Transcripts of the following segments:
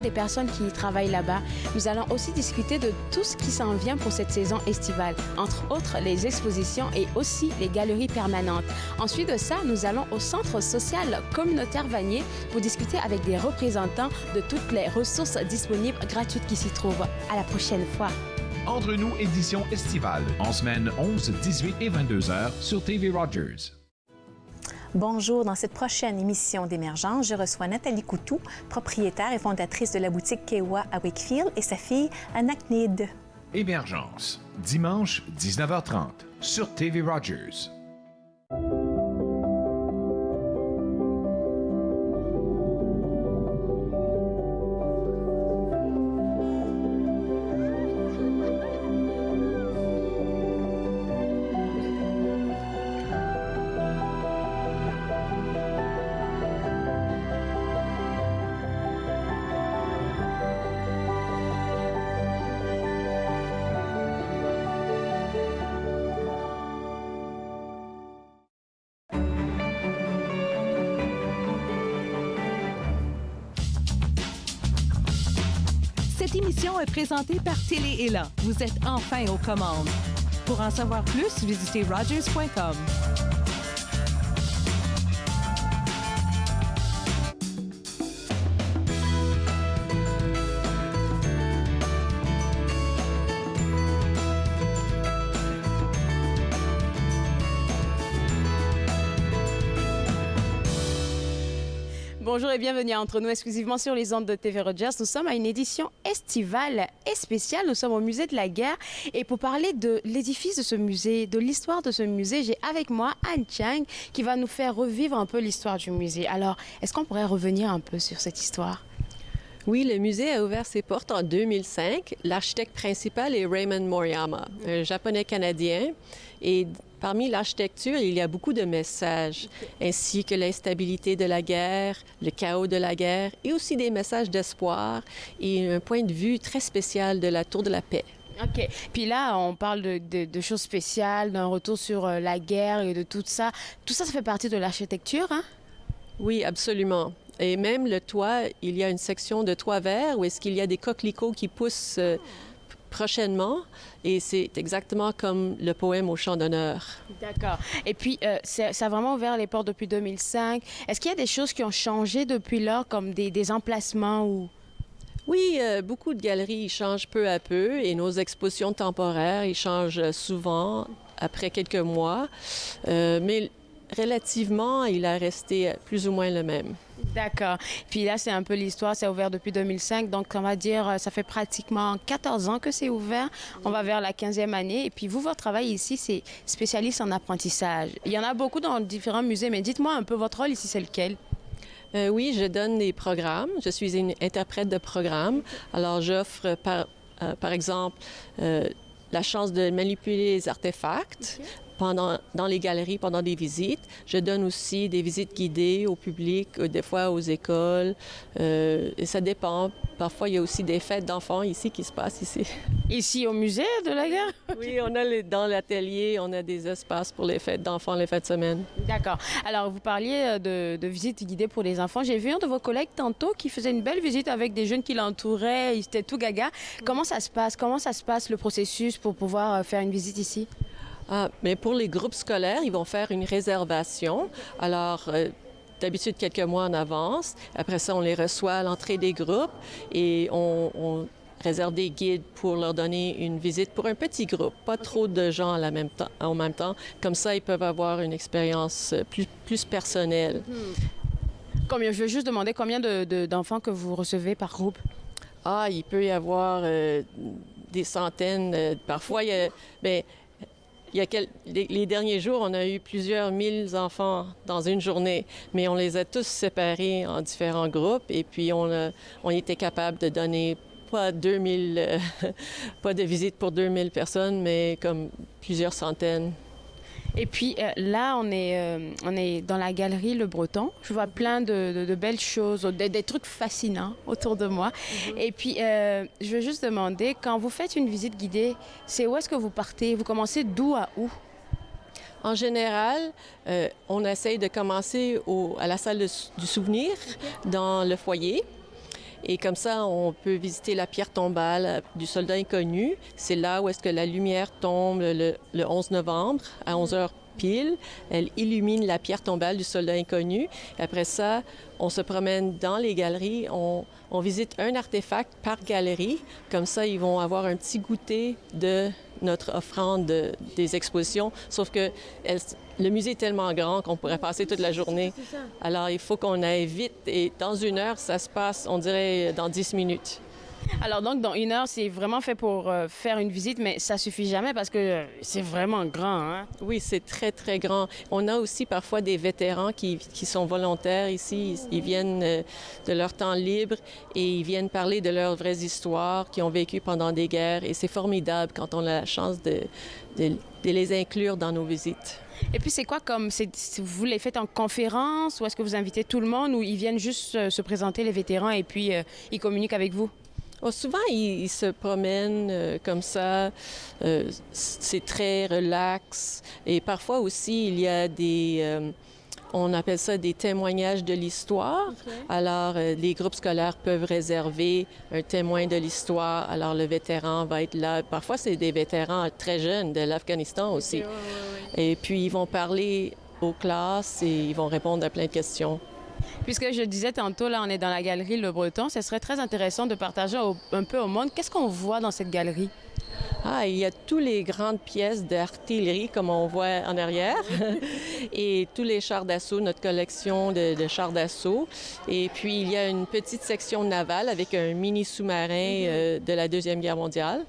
des personnes qui travaillent là-bas. Nous allons aussi discuter de tout ce qui s'en vient pour cette saison estivale, entre autres les expositions et aussi les galeries permanentes. Ensuite de ça, nous allons au Centre social communautaire Vanier pour discuter avec des représentants de toutes les ressources disponibles gratuites qui s'y trouvent. À la prochaine fois. Entre nous, édition estivale, en semaine 11, 18 et 22 heures sur TV Rogers. Bonjour, dans cette prochaine émission d'Émergence, je reçois Nathalie Coutou, propriétaire et fondatrice de la boutique Kewa à Wakefield et sa fille Anna Knid. Émergence, dimanche 19h30 sur TV Rogers. Cette émission est présentée par Télé-Élan. Vous êtes enfin aux commandes. Pour en savoir plus, visitez rogers.com. Bonjour et bienvenue à Entre nous, exclusivement sur les ondes de TV Rogers. Nous sommes à une édition estivale et spéciale. Nous sommes au Musée de la Guerre. Et pour parler de l'édifice de ce musée, de l'histoire de ce musée, j'ai avec moi Anne Chang qui va nous faire revivre un peu l'histoire du musée. Alors, est-ce qu'on pourrait revenir un peu sur cette histoire? Oui, le musée a ouvert ses portes en 2005. L'architecte principal est Raymond Moriyama, un japonais-canadien. Et parmi l'architecture, il y a beaucoup de messages, ainsi que l'instabilité de la guerre, le chaos de la guerre, et aussi des messages d'espoir et un point de vue très spécial de la Tour de la Paix. OK. Puis là, on parle de choses spéciales, d'un retour sur la guerre et de tout ça. Tout ça, ça fait partie de l'architecture, hein? Oui, absolument. Et même le toit, il y a une section de toit vert où est-ce qu'il y a des coquelicots qui poussent prochainement. Et c'est exactement comme le poème au chant d'honneur. D'accord. Et puis, ça a vraiment ouvert les portes depuis 2005. Est-ce qu'il y a des choses qui ont changé depuis lors, comme des emplacements ou... Oui, beaucoup de galeries ils changent peu à peu et nos expositions temporaires, ils changent souvent après quelques mois. Mais relativement, il a resté plus ou moins le même. D'accord. Puis là, c'est un peu l'histoire. C'est ouvert depuis 2005. Donc, on va dire, ça fait pratiquement 14 ans que c'est ouvert. On va vers la 15e année. Et puis, vous, votre travail ici, c'est spécialiste en apprentissage. Il y en a beaucoup dans différents musées, mais dites-moi un peu, votre rôle ici, c'est lequel? Oui, je donne des programmes. Je suis une interprète de programmes. Alors, j'offre, par exemple, la chance de manipuler les artefacts. Okay. Dans les galeries, pendant des visites. Je donne aussi des visites guidées au public, des fois aux écoles. Et ça dépend. Parfois, il y a aussi des fêtes d'enfants ici qui se passent ici. Ici, au musée de la guerre? Oui, on a dans l'atelier, on a des espaces pour les fêtes d'enfants, les fêtes de semaine. D'accord. Alors, vous parliez de visites guidées pour les enfants. J'ai vu un de vos collègues tantôt qui faisait une belle visite avec des jeunes qui l'entouraient. Ils étaient tout gaga. Comment ça se passe? Comment ça se passe, le processus pour pouvoir faire une visite ici? Mais pour les groupes scolaires, ils vont faire une réservation. Alors, d'habitude, quelques mois en avance. Après ça, on les reçoit à l'entrée des groupes et on réserve des guides pour leur donner une visite pour un petit groupe, pas trop de gens en même temps. Comme ça, ils peuvent avoir une expérience plus personnelle. Je veux juste demander combien d'enfants que vous recevez par groupe? Il peut y avoir des centaines. Parfois, les derniers jours, on a eu plusieurs mille enfants dans une journée, mais on les a tous séparés en différents groupes et puis on était capable de donner pas 2000, pas de visite pour 2000 personnes, mais comme plusieurs centaines. Et puis là, on est dans la galerie Le Breton. Je vois plein de belles choses, des trucs fascinants autour de moi. Et puis, je veux juste demander, quand vous faites une visite guidée, c'est où est-ce que vous partez? Vous commencez d'où à où? En général, on essaye de commencer à la salle du souvenir, dans le foyer. Et comme ça, on peut visiter la pierre tombale du soldat inconnu. C'est là où est-ce que la lumière tombe le 11 novembre à 11 h pile. Elle illumine la pierre tombale du soldat inconnu. Et après ça, on se promène dans les galeries. On visite un artefact par galerie. Comme ça, ils vont avoir un petit goûter de notre offrande des expositions. Sauf que le musée est tellement grand qu'on pourrait passer toute la journée. Alors, il faut qu'on aille vite. Et dans 1 heure, ça se passe, on dirait, dans 10 minutes. Alors donc, dans 1 heure, c'est vraiment fait pour faire une visite, mais ça suffit jamais parce que c'est vraiment grand, hein? Oui, c'est très, très grand. On a aussi parfois des vétérans qui sont volontaires ici. Ils viennent de leur temps libre et ils viennent parler de leurs vraies histoires qu'ils ont vécues pendant des guerres. Et c'est formidable quand on a la chance de les inclure dans nos visites. Et puis, c'est quoi comme... vous les faites en conférence ou est-ce que vous invitez tout le monde ou ils viennent juste se présenter, les vétérans, et puis ils communiquent avec vous? Oh, souvent, ils se promènent comme ça. C'est très relax. Et parfois aussi, il y a des... on appelle ça des témoignages de l'histoire. Okay. Alors, les groupes scolaires peuvent réserver un témoin de l'histoire. Alors, le vétéran va être là. Parfois, c'est des vétérans très jeunes de l'Afghanistan aussi. Okay, ouais. Et puis, ils vont parler aux classes et ils vont répondre à plein de questions. Puisque je disais tantôt, là, on est dans la galerie Le Breton, ce serait très intéressant de partager un peu au monde. Qu'est-ce qu'on voit dans cette galerie? Il y a toutes les grandes pièces d'artillerie, comme on voit en arrière, et tous les chars d'assaut, notre collection de chars d'assaut. Et puis, il y a une petite section navale avec un mini-sous-marin de la Deuxième Guerre mondiale.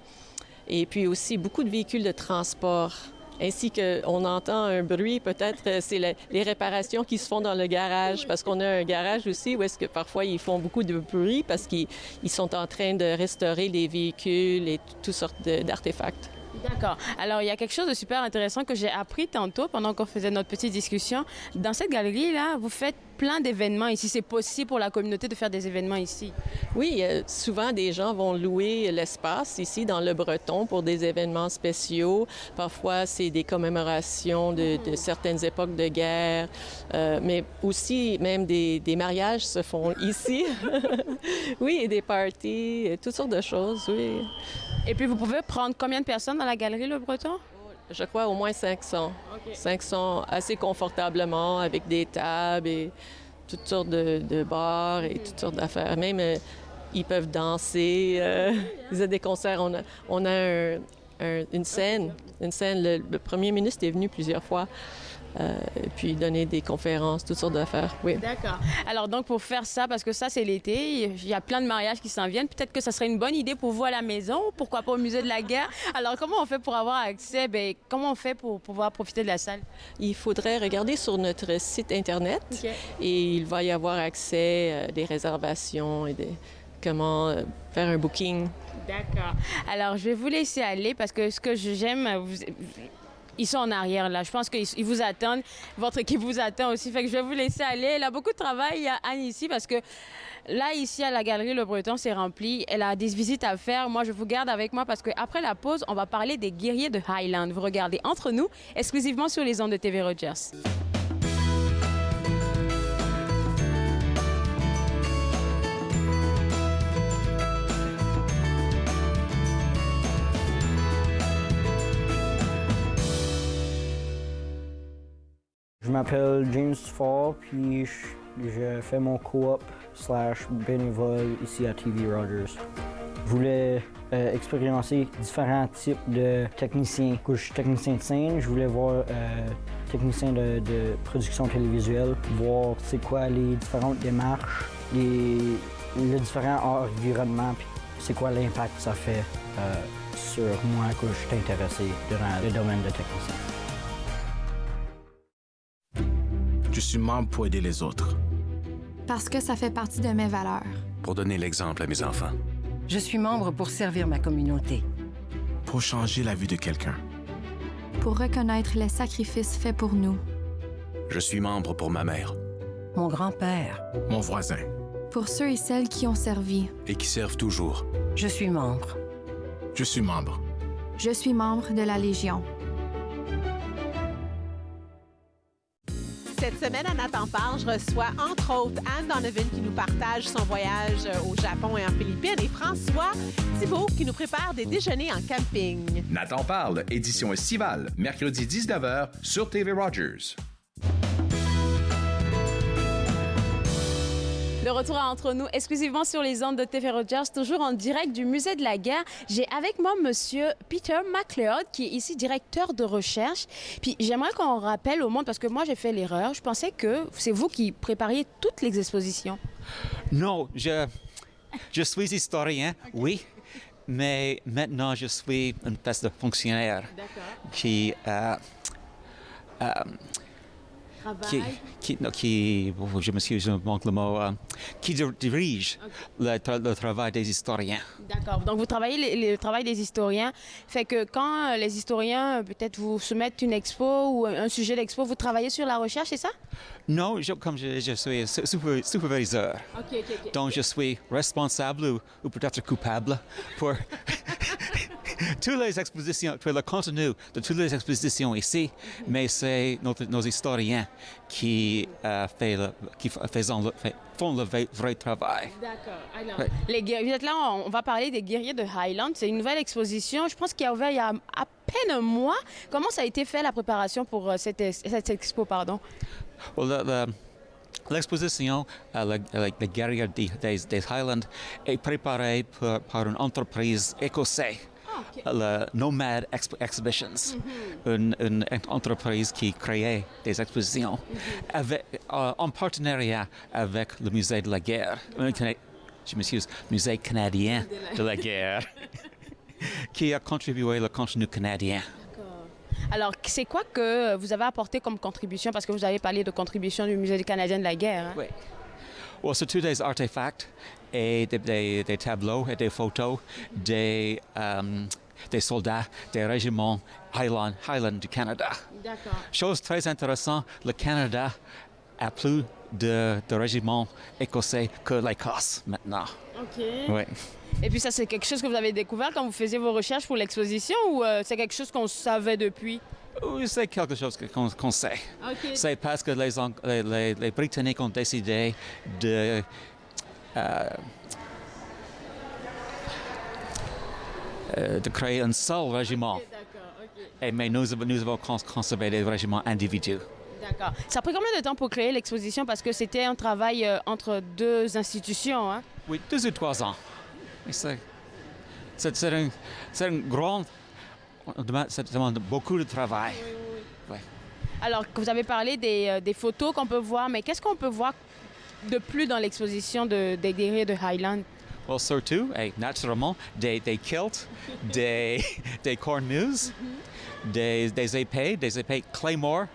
Et puis aussi, beaucoup de véhicules de transport. Ainsi qu'on entend un bruit, peut-être, c'est les réparations qui se font dans le garage, parce qu'on a un garage aussi où est-ce que parfois ils font beaucoup de bruit parce qu'ils sont en train de restaurer les véhicules et toutes sortes d'artefacts. D'accord. Alors, il y a quelque chose de super intéressant que j'ai appris tantôt pendant qu'on faisait notre petite discussion. Dans cette galerie-là, vous faites plein d'événements ici. C'est possible pour la communauté de faire des événements ici? Oui, souvent des gens vont louer l'espace ici dans Le Breton pour des événements spéciaux. Parfois, c'est des commémorations de certaines époques de guerre, mais aussi même des mariages se font ici. Oui, et des parties, toutes sortes de choses, oui. Et puis, vous pouvez prendre combien de personnes dans la galerie Le Breton? Je crois au moins 500. Okay. 500 assez confortablement avec des tables et toutes sortes de bars et toutes sortes d'affaires. Même, ils peuvent danser. Ils ont des concerts. On a une scène. Le premier ministre est venu plusieurs fois. Et puis donner des conférences, toutes sortes d'affaires, oui. D'accord. Alors donc pour faire ça, parce que ça c'est l'été, il y a plein de mariages qui s'en viennent, peut-être que ça serait une bonne idée pour vous à la maison, pourquoi pas au musée de la guerre. Alors comment on fait pour avoir accès, comment on fait pour pouvoir profiter de la salle? Il faudrait regarder sur notre site Internet, okay. Et il va y avoir accès à des réservations et comment faire un booking. D'accord. Alors je vais vous laisser aller parce que ce que j'aime... Ils sont en arrière, là. Je pense qu'ils vous attendent. Votre équipe vous attend aussi. Fait que je vais vous laisser aller. Elle a beaucoup de travail, il y a Anne ici, parce que là, ici, à la galerie Le Breton, c'est rempli. Elle a des visites à faire. Moi, je vous garde avec moi parce qu'après la pause, on va parler des guerriers de Highland. Vous regardez Entre nous, exclusivement sur les ondes de TV Rogers. Je m'appelle James Fall, puis je fais mon co-op / bénévole ici à TV Rogers. Je voulais expérimenter différents types de techniciens. Je suis technicien de scène, je voulais voir technicien de production télévisuelle, voir c'est quoi les différentes démarches, les différents environnements, puis c'est quoi l'impact que ça fait sur moi que je suis intéressé dans le domaine de technicien. Je suis membre pour aider les autres. Parce que ça fait partie de mes valeurs. Pour donner l'exemple à mes enfants. Je suis membre pour servir ma communauté. Pour changer la vie de quelqu'un. Pour reconnaître les sacrifices faits pour nous. Je suis membre pour ma mère. Mon grand-père. Mon voisin. Pour ceux et celles qui ont servi. Et qui servent toujours. Je suis membre. Je suis membre. Je suis membre de la Légion. Cette semaine, à Nathan Parle, je reçois entre autres Anne Donovan qui nous partage son voyage au Japon et en Philippines et François Thibault qui nous prépare des déjeuners en camping. Nathan Parle, édition estivale, mercredi 19h sur TV Rogers. De retour à Entre nous, exclusivement sur les ondes de TV Rogers, toujours en direct du Musée de la guerre. J'ai avec moi Monsieur Peter McLeod, qui est ici directeur de recherche. Puis j'aimerais qu'on rappelle au monde, parce que moi j'ai fait l'erreur, je pensais que c'est vous qui prépariez toutes les expositions. Non, je suis historien, oui, mais maintenant je suis une espèce de fonctionnaire qui je manque le mot, qui dirige le travail des historiens. D'accord. Donc, vous travaillez le travail des historiens. Fait que quand les historiens, peut-être, vous soumettent une expo ou un sujet d'expo, vous travaillez sur la recherche, c'est ça? Non, comme je suis superviseur. Donc, je suis responsable ou peut-être coupable pour toutes les expositions, pour le contenu de toutes les expositions ici, mais c'est nos historiens qui font le vrai travail. D'accord. Alors, vous êtes là, on va parler des guerriers de Highland. C'est une nouvelle exposition, je pense qu'il y a ouvert il y a à peine un mois. Comment ça a été fait, la préparation pour cette expo, pardon? L'exposition Les guerriers des Highlands est préparée par une entreprise écossaise. Le Nomad Exhibitions, une entreprise qui crée des expositions en partenariat avec le Musée de la guerre, je m'excuse, Musée canadien de la guerre, qui a contribué au contenu canadien. Alors, c'est quoi que vous avez apporté comme contribution? Parce que vous avez parlé de contribution du Musée canadien de la guerre. Hein? Oui. Well, c'est tous des artefacts et des tableaux et des photos des soldats des régiments Highland du Canada. D'accord. Chose très intéressante, le Canada a plus de régiments écossais que l'Écosse maintenant. OK. Oui. Et puis ça, c'est quelque chose que vous avez découvert quand vous faisiez vos recherches pour l'exposition ou c'est quelque chose qu'on savait depuis? Oui, c'est quelque chose qu'on sait. Okay. C'est parce que les Britanniques ont décidé de créer un seul régiment. Okay, d'accord. Mais nous avons conservé des régiments individuels. D'accord. Ça a pris combien de temps pour créer l'exposition? Parce que c'était un travail entre deux institutions. Hein? Oui, 2 ou 3 ans. C'est un grand... Ça demande beaucoup de travail. Oui. Alors, vous avez parlé des photos qu'on peut voir, mais qu'est-ce qu'on peut voir de plus dans l'exposition des guerriers de Highland? Well, surtout, naturellement, des kilts, des cornemuses, des épées Claymore,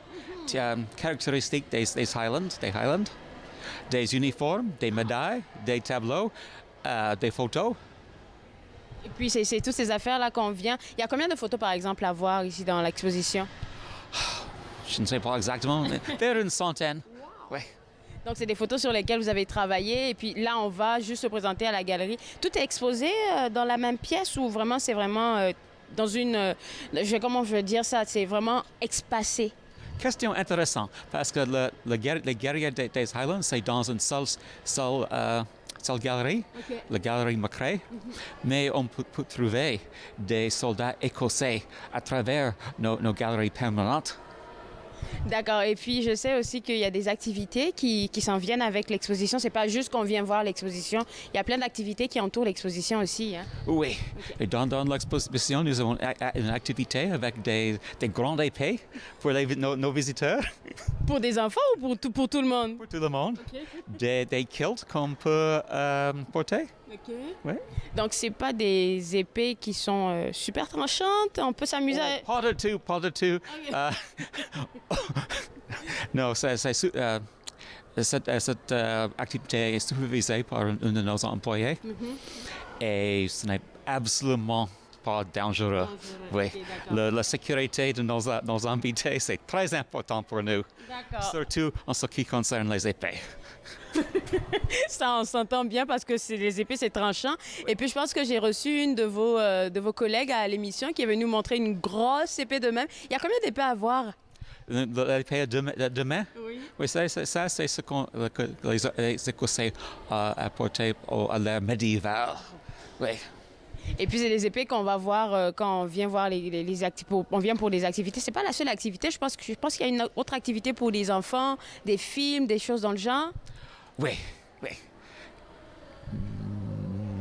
caractéristiques des Highlands, des uniformes, des médailles, des tableaux, des photos. Et puis, c'est toutes ces affaires-là qu'on vient. Il y a combien de photos, par exemple, à voir ici dans l'exposition? Je ne sais pas exactement, mais vers une centaine. Wow. Oui. Donc, c'est des photos sur lesquelles vous avez travaillé. Et puis là, on va juste se présenter à la galerie. Tout est exposé dans la même pièce ou vraiment, c'est vraiment dans une... comment je veux dire ça? C'est vraiment espacé. Question intéressante, parce que les guerriers des Highlands, c'est dans une seule galerie, la galerie Macrae, mais on peut trouver des soldats écossais à travers nos galeries permanentes. D'accord. Et puis, je sais aussi qu'il y a des activités qui s'en viennent avec l'exposition. C'est pas juste qu'on vient voir l'exposition. Il y a plein d'activités qui entourent l'exposition aussi. Hein? Oui. Okay. Et dans l'exposition, nous avons une activité avec des grandes épées pour nos visiteurs. Pour des enfants ou pour tout le monde? Pour tout le monde. Okay. Des kilts qu'on peut porter. OK. Oui. Donc, c'est pas des épées qui sont super tranchantes. On peut s'amuser à... Pas du tout. Okay. Non, cette activité est supervisée par un de nos employés et ce n'est absolument pas dangereux. Oui. Okay, la sécurité de nos invités, c'est très important pour nous. D'accord. Surtout en ce qui concerne les épées. Ça, on s'entend bien parce que les épées, c'est tranchant. Et puis, je pense que j'ai reçu une de vos collègues à l'émission qui est venue nous montrer une grosse épée de même. Il y a combien d'épées à voir? Les pays de main? Oui, ça c'est ce que les Écossais apportaient à l'ère médiévale. Oui. Et puis, c'est les épées qu'on va voir quand on vient voir on vient pour les activités. C'est pas la seule activité. Je pense qu'il y a une autre activité pour les enfants, des films, des choses dans le genre. Oui.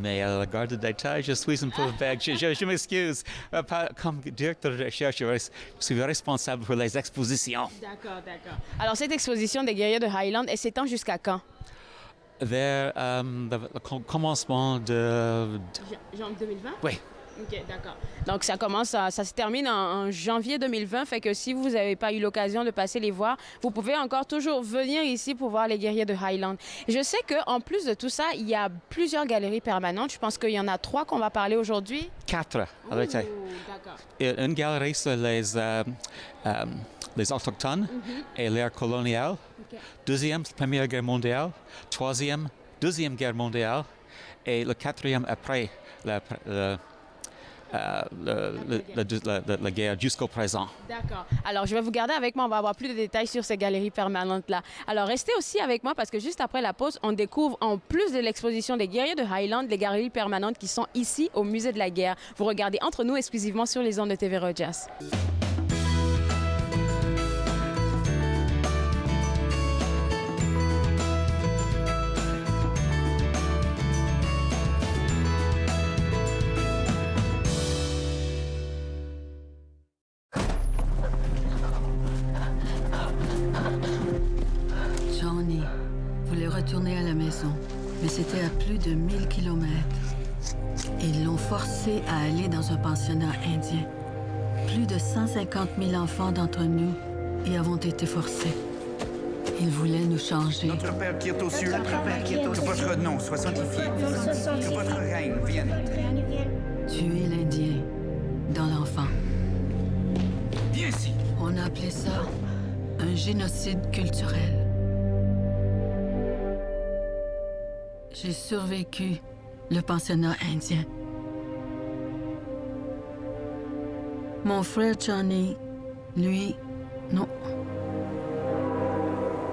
Mais à la garde de détail, je suis un peu vague. Je m'excuse. Comme directeur de recherche, je suis responsable pour les expositions. D'accord. Alors, cette exposition des guerriers de Highland, elle s'étend jusqu'à quand? Vers le commencement de... Janvier 2020? Oui. OK, d'accord. Donc, ça se termine en janvier 2020. Fait que si vous n'avez pas eu l'occasion de passer les voir, vous pouvez encore toujours venir ici pour voir les guerriers de Highland. Je sais qu'en plus de tout ça, il y a plusieurs galeries permanentes. Je pense qu'il y en a 3 qu'on va parler aujourd'hui. 4. D'accord. Une galerie sur les Autochtones et l'ère coloniale. Okay. Deuxième, Première Guerre mondiale. Troisième, Deuxième Guerre mondiale. Et le 4e après la guerre jusqu'au présent. D'accord. Alors, je vais vous garder avec moi. On va avoir plus de détails sur ces galeries permanentes-là. Alors, restez aussi avec moi parce que juste après la pause, on découvre, en plus de l'exposition des guerriers de Highland, les galeries permanentes qui sont ici au Musée de la guerre. Vous regardez Entre nous exclusivement sur les ondes de TV Rogers. Johnny voulait retourner à la maison, mais c'était à plus de 1000 kilomètres. Ils l'ont forcé à aller dans un pensionnat indien. Plus de 150 000 enfants d'entre nous y avons été forcés. Ils voulaient nous changer. Notre Père qui est aux cieux, que votre nom soit sanctifié, que votre règne vienne. Tuer l'Indien dans l'enfant. Viens ici. On a appelé ça un génocide culturel. J'ai survécu le pensionnat indien. Mon frère Johnny, lui, non.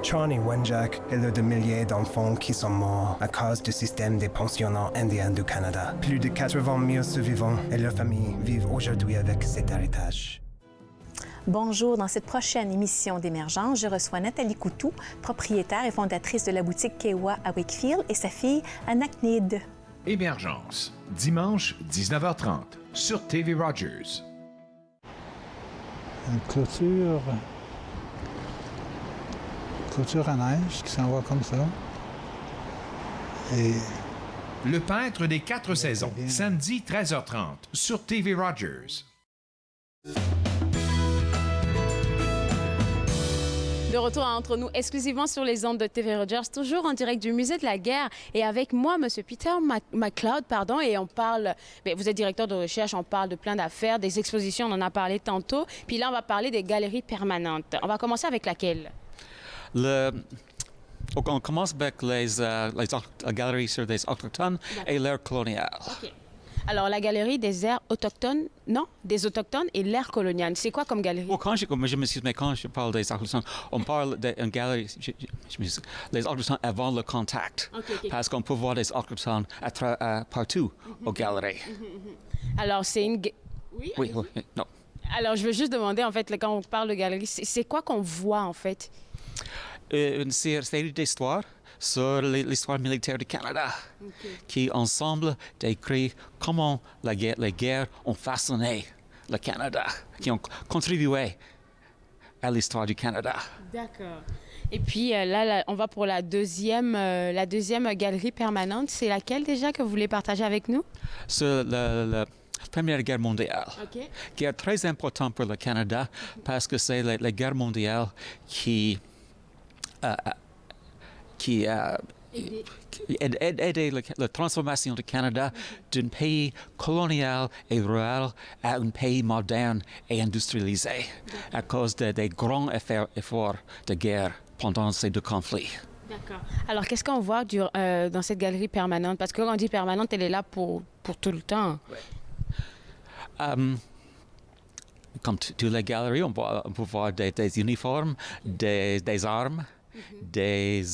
Johnny Wenjack est l'un de milliers d'enfants qui sont morts à cause du système des pensionnats indiens du Canada. Plus de 80 000 survivants et leurs familles vivent aujourd'hui avec cet héritage. Bonjour, dans cette prochaine émission d'Émergence, je reçois Nathalie Coutou, propriétaire et fondatrice de la boutique Kewa à Wakefield, et sa fille Anaknid. Émergence, dimanche 19h30 sur TV Rogers. Une clôture à neige qui s'en va comme ça. Et Le peintre des 4 saisons, samedi 13h30 sur TV Rogers. De retour à Entre nous, exclusivement sur les ondes de TV Rogers, toujours en direct du Musée de la guerre. Et avec moi, M. Peter McLeod, et on parle... Bien, vous êtes directeur de recherche, on parle de plein d'affaires, des expositions, on en a parlé tantôt. Puis là, on va parler des galeries permanentes. On va commencer avec laquelle? On commence avec les galeries sur les autochtones et l'ère coloniale. Okay. Alors, la galerie des aires autochtones, non, des autochtones et l'ère coloniale, c'est quoi comme galerie? Mais quand je parle des autochtones, on parle d'une galerie, les autochtones avant le contact. Okay. Parce qu'on peut voir les autochtones partout aux galeries. Alors, c'est une... Oui, non. Alors, je veux juste demander, en fait, quand on parle de galerie, c'est quoi qu'on voit, en fait? Une série d'histoires sur l'histoire militaire du Canada, qui ensemble décrit comment les guerres ont façonné le Canada, qui ont contribué à l'histoire du Canada. D'accord. Et puis là, on va pour la deuxième galerie permanente. C'est laquelle déjà que vous voulez partager avec nous? Sur la Première Guerre mondiale, qui est très importante pour le Canada parce que c'est la guerre mondiale qui a aidé la transformation du Canada d'un pays colonial et rural à un pays moderne et industrialisé à cause des grands efforts de guerre pendant ces 2 conflits. D'accord. Alors, qu'est-ce qu'on voit dans cette galerie permanente? Parce que quand on dit permanente, elle est là pour tout le temps. Ouais. comme toutes les galeries, on peut voir des uniformes, des armes, des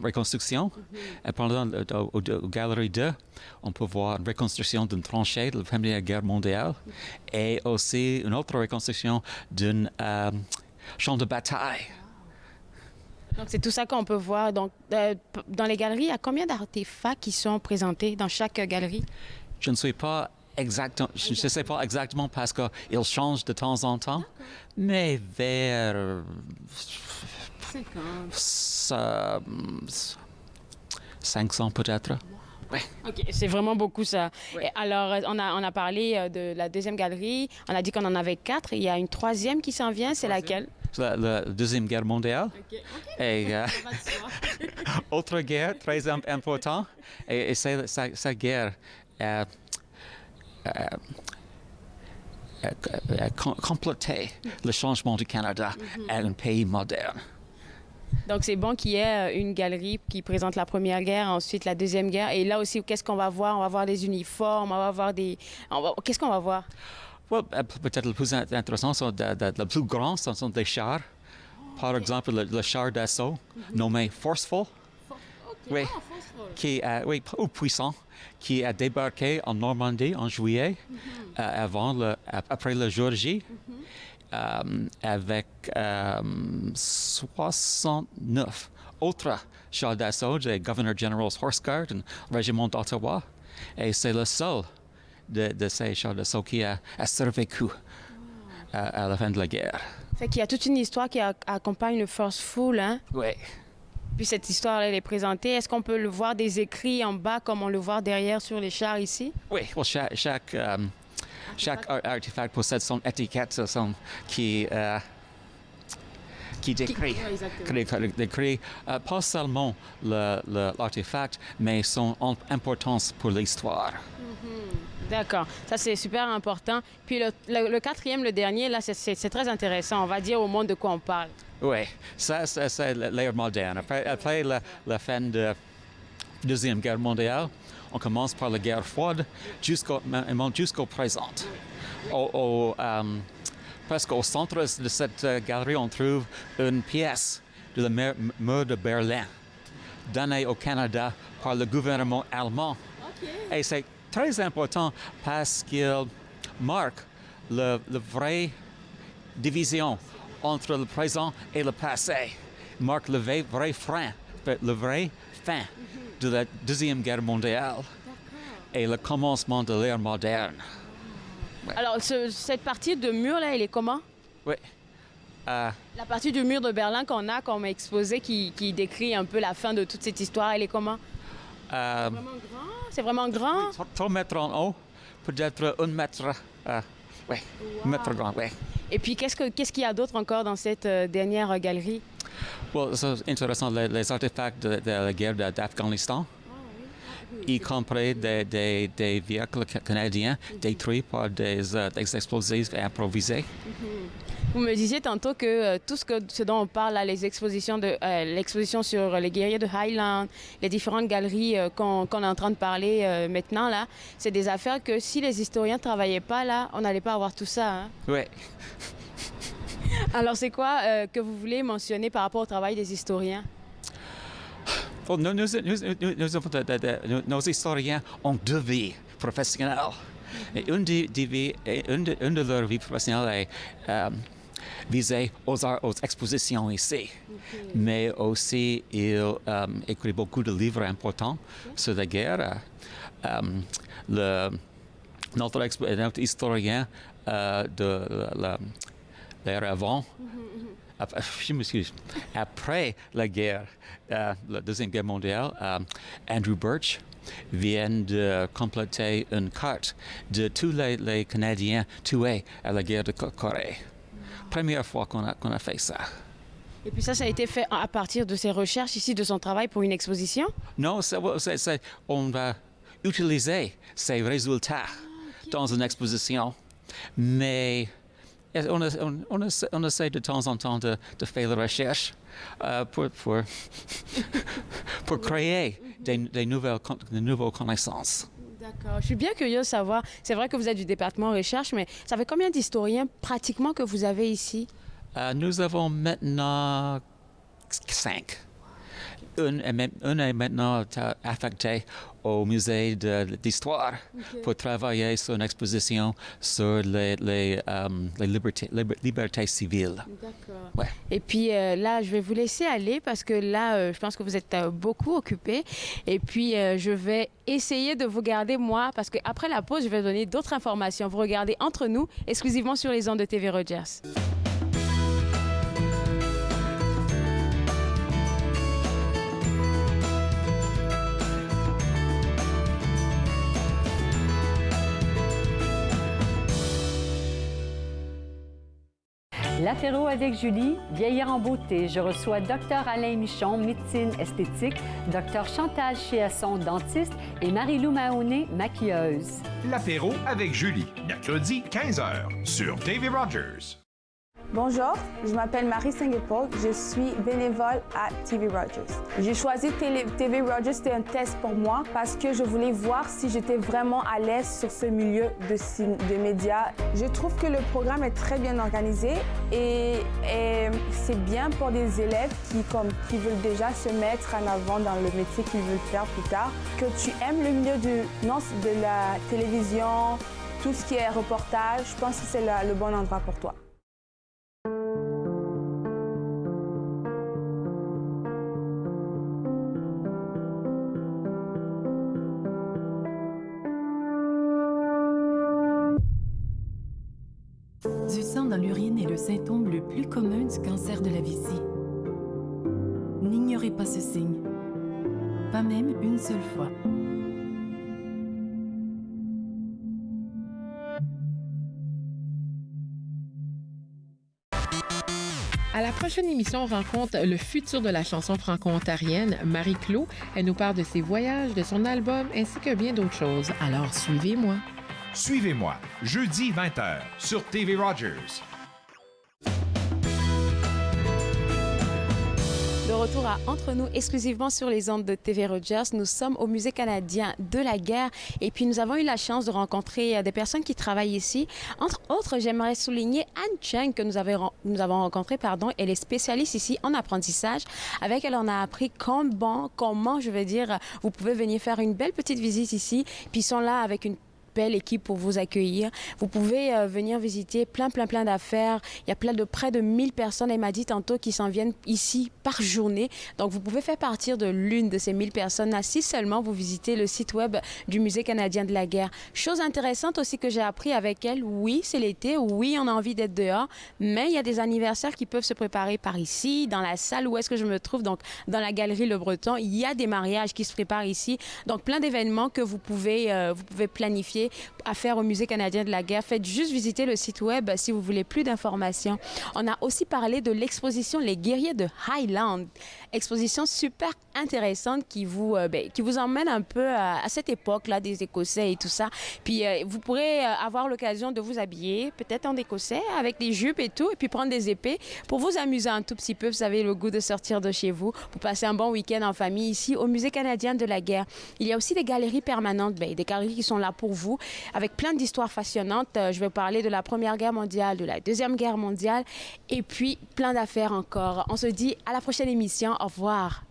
reconstructions. Et pendant la galerie 2, on peut voir une reconstruction d'une tranchée de la Première Guerre mondiale et aussi une autre reconstruction d'un champ de bataille. Donc, c'est tout ça qu'on peut voir. Donc, dans les galeries, il y a combien d'artefacts qui sont présentés dans chaque galerie? Je ne sais pas exactement, je ne sais pas exactement parce qu'ils changent de temps en temps, mais vers 500 peut-être. Ouais. OK, c'est vraiment beaucoup ça. Ouais. Et alors, on a parlé de la deuxième galerie. On a dit qu'on en avait 4. Il y a une troisième qui s'en vient. C'est laquelle? La Deuxième Guerre mondiale. Okay. Et autre guerre très importante. Et c'est sa guerre compléter le changement du Canada à un pays moderne. Donc, c'est bon qu'il y ait une galerie qui présente la Première Guerre, ensuite la Deuxième Guerre. Et là aussi, qu'est-ce qu'on va voir? On va voir des uniformes, on va voir des... Qu'est-ce qu'on va voir? Well, peut-être le plus intéressant, le plus grand, ce sont des chars. Par exemple, le char d'assaut nommé Forceful. Oui, ou puissant, qui a débarqué en Normandie en juillet, après le jour J, avec 69 autres chars d'assaut du Governor General's Horse Guard, un régiment d'Ottawa. Et c'est le seul de ces chars d'assaut qui a survécu à la fin de la guerre. Fait qu'il y a toute une histoire qui accompagne le Forceful, hein? Oui. Puis cette histoire, elle est présentée. Est-ce qu'on peut le voir des écrits en bas comme on le voit derrière sur les chars ici? Oui, well, chaque artefact possède son étiquette qui décrit pas seulement l'artefact, mais son importance pour l'histoire. D'accord, ça c'est super important. Puis le quatrième, le dernier, là, c'est très intéressant. On va dire au monde de quoi on parle. Oui, ça c'est l'ère moderne. Après la fin de la Deuxième Guerre mondiale, on commence par la guerre froide jusqu'au présent. Presque au centre de cette galerie, on trouve une pièce de la mur de Berlin, donnée au Canada par le gouvernement allemand. Okay. Et c'est très important parce qu'il marque la vraie division entre le présent et le passé. Il marque le vrai fin de la Deuxième Guerre mondiale et le commencement de l'ère moderne. Ouais. Alors, cette partie de mur-là, elle est comment? Oui. La partie du mur de Berlin qu'on a comme exposé qui décrit un peu la fin de toute cette histoire, elle est comment? C'est vraiment grand? Oui, 3 mètres en haut, peut-être 1 mètre. Oui, 1 mètre grand, oui. Et puis, qu'est-ce qu'il y a d'autre encore dans cette dernière galerie? Well, c'est intéressant, les artefacts de la guerre d'Afghanistan, y compris des véhicules canadiens détruits par des explosifs improvisés. Vous me disiez tantôt que tout ce dont on parle, là, l'exposition sur les guerriers de Highland, les différentes galeries qu'on est en train de parler maintenant, là, c'est des affaires que si les historiens ne travaillaient pas, là, on n'allait pas avoir tout ça. Hein? Oui. Alors, c'est quoi que vous voulez mentionner par rapport au travail des historiens? Nos historiens ont 2 vies professionnelles. Et une de leurs vies professionnelles est visée aux expositions ici. Okay. Mais aussi, ils écrivent beaucoup de livres importants sur la guerre. Notre historien de l'ère avant, je m'excuse, après la guerre, la Deuxième Guerre mondiale, Andrew Birch vient de compléter une carte de tous les Canadiens tués à la guerre de Corée. Première fois qu'on a fait ça. Et puis ça a été fait à partir de ses recherches ici, de son travail pour une exposition? Non, on va utiliser ces résultats dans une exposition, mais on essaie de temps en temps de faire la recherche pour créer des nouvelles connaissances. D'accord. Je suis bien curieuse de savoir. C'est vrai que vous êtes du département recherche, mais ça fait combien d'historiens pratiquement que vous avez ici? Nous avons maintenant 5. Un est maintenant affecté au musée d'histoire pour travailler sur une exposition sur les libertés civiles. D'accord. Ouais. Et puis là, je vais vous laisser aller parce que là, je pense que vous êtes beaucoup occupés. Et puis, je vais essayer de vous garder, moi, parce qu'après la pause, je vais donner d'autres informations. Vous regardez Entre nous, exclusivement sur les ondes de TV Rogers. L'apéro avec Julie, vieillir en beauté. Je reçois Dr Alain Michon, médecine esthétique, Dr Chantal Chiasson, dentiste et Marie-Lou Mahoney, maquilleuse. L'apéro avec Julie, mercredi 15h sur TV Rogers. Bonjour, je m'appelle Marie Saint-Guépol, je suis bénévole à TV Rogers. J'ai choisi TV Rogers, c'était un test pour moi parce que je voulais voir si j'étais vraiment à l'aise sur ce milieu de médias. Je trouve que le programme est très bien organisé et c'est bien pour des élèves qui veulent déjà se mettre en avant dans le métier qu'ils veulent faire plus tard. Que tu aimes le milieu de la télévision, tout ce qui est reportage, je pense que c'est le bon endroit pour toi. Du sang dans l'urine est le symptôme le plus commun du cancer de la vessie. N'ignorez pas ce signe, pas même une seule fois. À la prochaine émission, on rencontre le futur de la chanson franco-ontarienne, Marie-Claude. Elle nous parle de ses voyages, de son album, ainsi que bien d'autres choses. Alors, suivez-moi. Suivez-moi, jeudi 20h sur TV Rogers. De retour à Entre nous, exclusivement sur les ondes de TV Rogers. Nous sommes au Musée canadien de la guerre et puis nous avons eu la chance de rencontrer des personnes qui travaillent ici. Entre autres, j'aimerais souligner Anne Cheng que nous avons rencontrée. Elle est spécialiste ici en apprentissage. Avec elle, on a appris comment vous pouvez venir faire une belle petite visite ici. Puis ils sont là avec une belle équipe pour vous accueillir. Vous pouvez venir visiter plein d'affaires. Il y a près de 1000 personnes, elle m'a dit tantôt, qui s'en viennent ici par journée. Donc, vous pouvez faire partir de l'une de ces 1000 personnes-là si seulement vous visitez le site web du Musée canadien de la guerre. Chose intéressante aussi que j'ai appris avec elle, oui, c'est l'été, oui, on a envie d'être dehors, mais il y a des anniversaires qui peuvent se préparer par ici, dans la salle où est-ce que je me trouve, donc dans la galerie Le Breton. Il y a des mariages qui se préparent ici. Donc, plein d'événements que vous pouvez planifier à faire au Musée canadien de la guerre. Faites juste visiter le site web si vous voulez plus d'informations. On a aussi parlé de l'exposition Les Guerriers de Highland. Exposition super intéressante qui vous emmène un peu à cette époque-là des Écossais et tout ça. Puis vous pourrez avoir l'occasion de vous habiller peut-être en Écossais avec des jupes et tout, et puis prendre des épées pour vous amuser un tout petit peu. Vous avez le goût de sortir de chez vous pour passer un bon week-end en famille ici au Musée canadien de la guerre. Il y a aussi des galeries permanentes, des galeries qui sont là pour vous avec plein d'histoires fascinantes. Je vais parler de la Première Guerre mondiale, de la Deuxième Guerre mondiale et puis plein d'affaires encore. On se dit à la prochaine émission. Au revoir.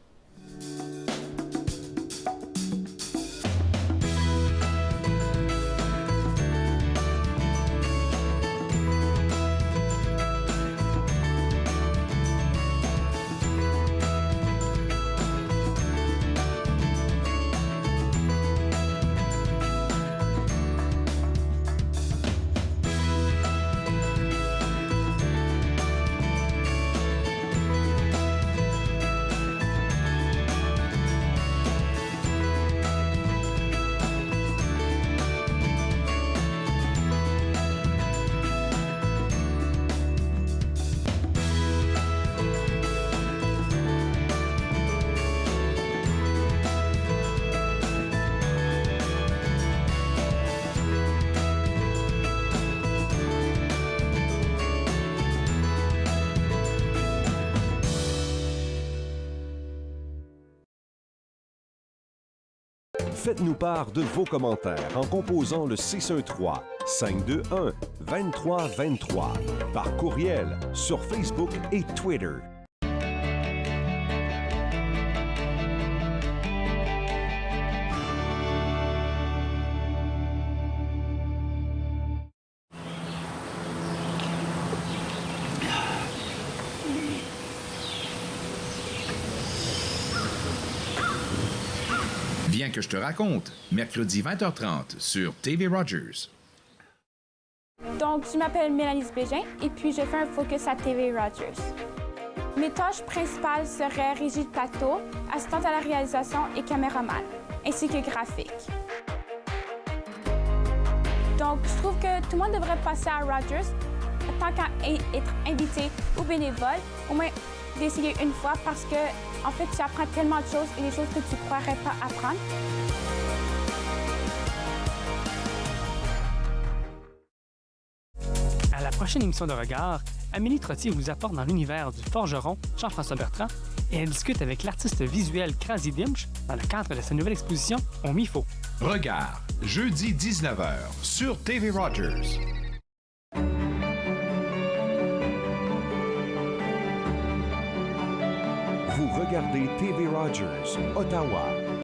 Faites-nous part de vos commentaires en composant le 613-521-2323 par courriel sur Facebook et Twitter. Viens que je te raconte, mercredi 20h30 sur TV Rogers. Donc, je m'appelle Mélanie Bégin et puis je fais un focus à TV Rogers. Mes tâches principales seraient régie de plateau, assistante à la réalisation et caméraman, ainsi que graphique. Donc, je trouve que tout le monde devrait passer à Rogers, tant qu'à être invité ou bénévole, au moins d'essayer une fois parce que, en fait, tu apprends tellement de choses et des choses que tu ne croirais pas apprendre. À la prochaine émission de Regard, Amélie Trottier vous apporte dans l'univers du forgeron Jean-François Bertrand et elle discute avec l'artiste visuel Krasi Dimch dans le cadre de sa nouvelle exposition au MIFO. Regard, jeudi 19h sur TV Rogers. Vous regardez TV Rogers, Ottawa.